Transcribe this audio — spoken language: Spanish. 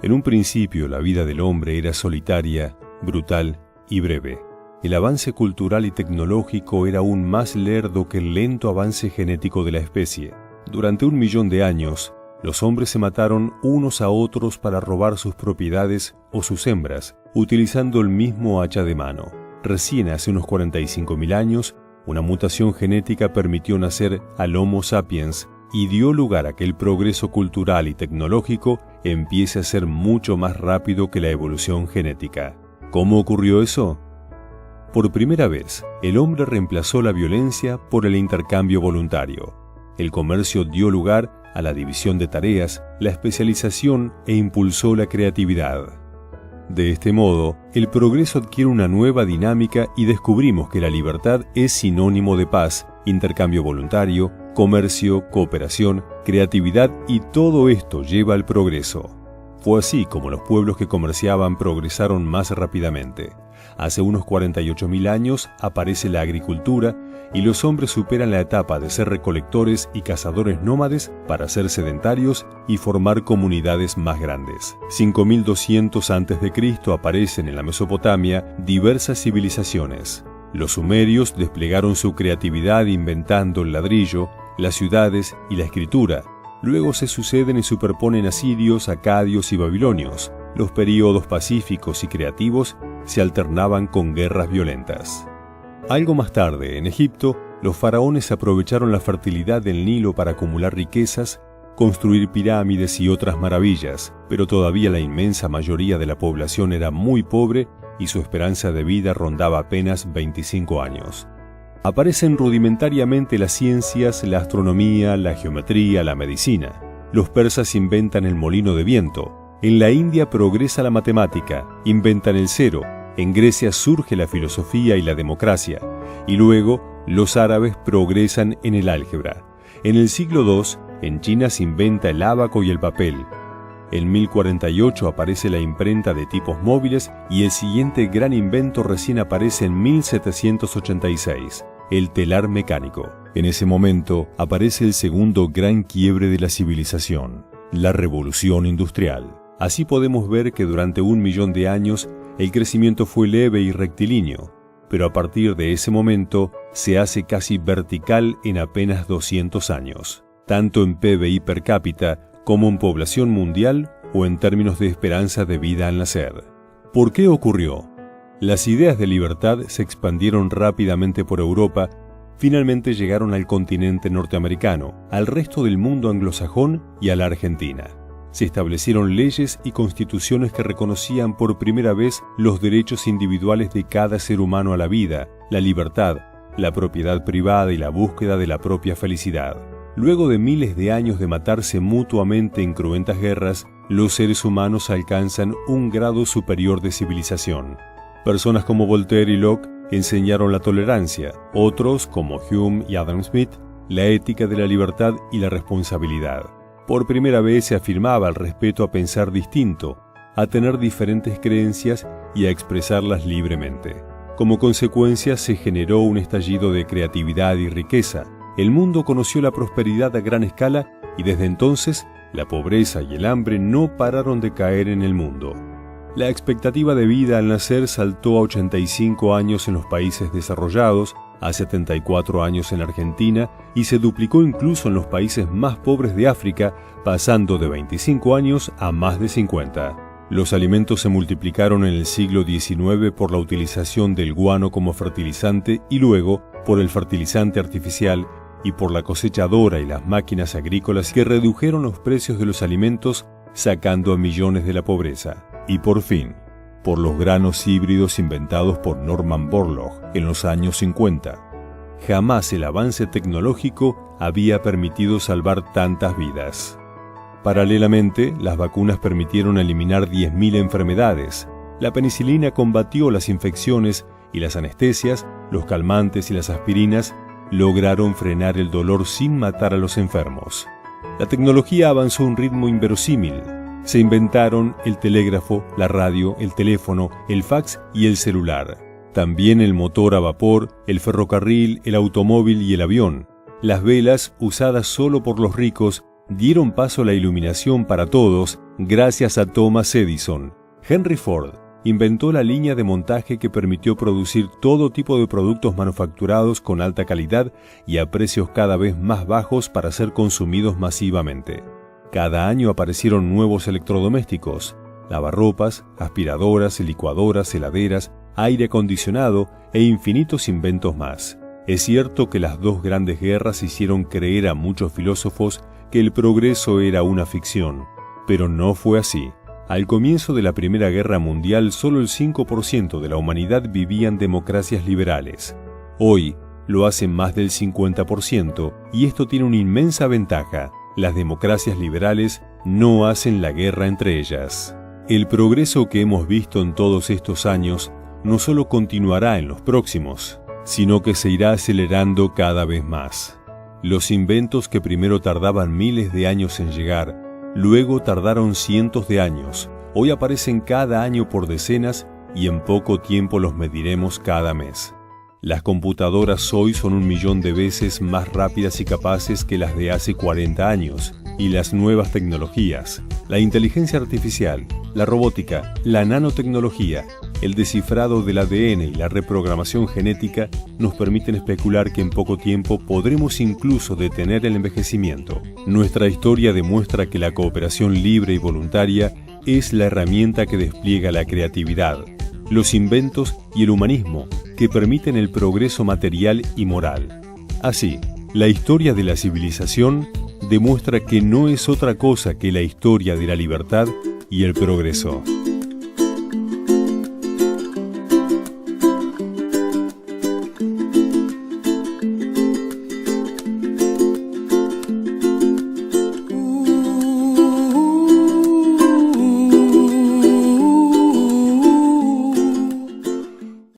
En un principio la vida del hombre era solitaria, brutal y breve. El avance cultural y tecnológico era aún más lerdo que el lento avance genético de la especie. Durante 1 millón de años, los hombres se mataron unos a otros para robar sus propiedades o sus hembras, utilizando el mismo hacha de mano. Recién hace unos 45.000 años, una mutación genética permitió nacer al Homo sapiens y dio lugar a que el progreso cultural y tecnológico empiece a ser mucho más rápido que la evolución genética. ¿Cómo ocurrió eso? Por primera vez, el hombre reemplazó la violencia por el intercambio voluntario. El comercio dio lugar a la división de tareas, la especialización e impulsó la creatividad. De este modo, el progreso adquiere una nueva dinámica y descubrimos que la libertad es sinónimo de paz, intercambio voluntario, comercio, cooperación, creatividad y todo esto lleva al progreso. Fue así como los pueblos que comerciaban progresaron más rápidamente. Hace unos 48.000 años aparece la agricultura y los hombres superan la etapa de ser recolectores y cazadores nómades para ser sedentarios y formar comunidades más grandes. 5200 a.C. aparecen en la Mesopotamia diversas civilizaciones. Los sumerios desplegaron su creatividad inventando el ladrillo, las ciudades y la escritura. Luego se suceden y superponen asirios, acadios y babilonios. Los períodos pacíficos y creativos se alternaban con guerras violentas. Algo más tarde, en Egipto, los faraones aprovecharon la fertilidad del Nilo para acumular riquezas, construir pirámides y otras maravillas, pero todavía la inmensa mayoría de la población era muy pobre y su esperanza de vida rondaba apenas 25 años. Aparecen rudimentariamente las ciencias, la astronomía, la geometría, la medicina. Los persas inventan el molino de viento. En la India progresa la matemática, inventan el cero. En Grecia surge la filosofía y la democracia. Y luego, los árabes progresan en el álgebra. En el siglo II, en China se inventa el ábaco y el papel. En 1048 aparece la imprenta de tipos móviles y el siguiente gran invento recién aparece en 1786. El telar mecánico. En ese momento aparece el segundo gran quiebre de la civilización, la revolución industrial. Así podemos ver que durante 1 millón de años el crecimiento fue leve y rectilíneo, pero a partir de ese momento se hace casi vertical en apenas 200 años, tanto en PBI per cápita como en población mundial o en términos de esperanza de vida al nacer. ¿Por qué ocurrió? Las ideas de libertad se expandieron rápidamente por Europa, finalmente llegaron al continente norteamericano, al resto del mundo anglosajón y a la Argentina. Se establecieron leyes y constituciones que reconocían por primera vez los derechos individuales de cada ser humano a la vida, la libertad, la propiedad privada y la búsqueda de la propia felicidad. Luego de miles de años de matarse mutuamente en cruentas guerras, los seres humanos alcanzan un grado superior de civilización. Personas como Voltaire y Locke enseñaron la tolerancia, otros, como Hume y Adam Smith, la ética de la libertad y la responsabilidad. Por primera vez se afirmaba el respeto a pensar distinto, a tener diferentes creencias y a expresarlas libremente. Como consecuencia se generó un estallido de creatividad y riqueza. El mundo conoció la prosperidad a gran escala y desde entonces la pobreza y el hambre no pararon de caer en el mundo. La expectativa de vida al nacer saltó a 85 años en los países desarrollados, a 74 años en Argentina y se duplicó incluso en los países más pobres de África, pasando de 25 años a más de 50. Los alimentos se multiplicaron en el siglo XIX por la utilización del guano como fertilizante y luego por el fertilizante artificial y por la cosechadora y las máquinas agrícolas que redujeron los precios de los alimentos, sacando a millones de la pobreza. Y por fin, por los granos híbridos inventados por Norman Borlaug en los años 50. Jamás el avance tecnológico había permitido salvar tantas vidas. Paralelamente, las vacunas permitieron eliminar 10.000 enfermedades. La penicilina combatió las infecciones y las anestesias, los calmantes y las aspirinas lograron frenar el dolor sin matar a los enfermos. La tecnología avanzó a un ritmo inverosímil. Se inventaron el telégrafo, la radio, el teléfono, el fax y el celular. También el motor a vapor, el ferrocarril, el automóvil y el avión. Las velas, usadas solo por los ricos, dieron paso a la iluminación para todos Gracias a Thomas Edison, Henry Ford inventó la línea de montaje que permitió producir todo tipo de productos manufacturados con alta calidad y a precios cada vez más bajos para ser consumidos masivamente. Cada año aparecieron nuevos electrodomésticos, lavarropas, aspiradoras, licuadoras, heladeras, aire acondicionado e infinitos inventos más. Es cierto que las dos grandes guerras hicieron creer a muchos filósofos que el progreso era una ficción, pero no fue así. Al comienzo de la Primera Guerra Mundial, solo el 5% de la humanidad vivía en democracias liberales. Hoy lo hace más del 50%, y esto tiene una inmensa ventaja: las democracias liberales no hacen la guerra entre ellas. El progreso que hemos visto en todos estos años no solo continuará en los próximos, sino que se irá acelerando cada vez más. Los inventos que primero tardaban miles de años en llegar, luego tardaron cientos de años, hoy aparecen cada año por decenas y en poco tiempo los mediremos cada mes. Las computadoras hoy son 1 millón de veces más rápidas y capaces que las de hace 40 años, y las nuevas tecnologías, la inteligencia artificial, la robótica, la nanotecnología, el descifrado del ADN y la reprogramación genética nos permiten especular que en poco tiempo podremos incluso detener el envejecimiento. Nuestra historia demuestra que la cooperación libre y voluntaria es la herramienta que despliega la creatividad, los inventos y el humanismo que permiten el progreso material y moral. Así, la historia de la civilización demuestra que no es otra cosa que la historia de la libertad y el progreso.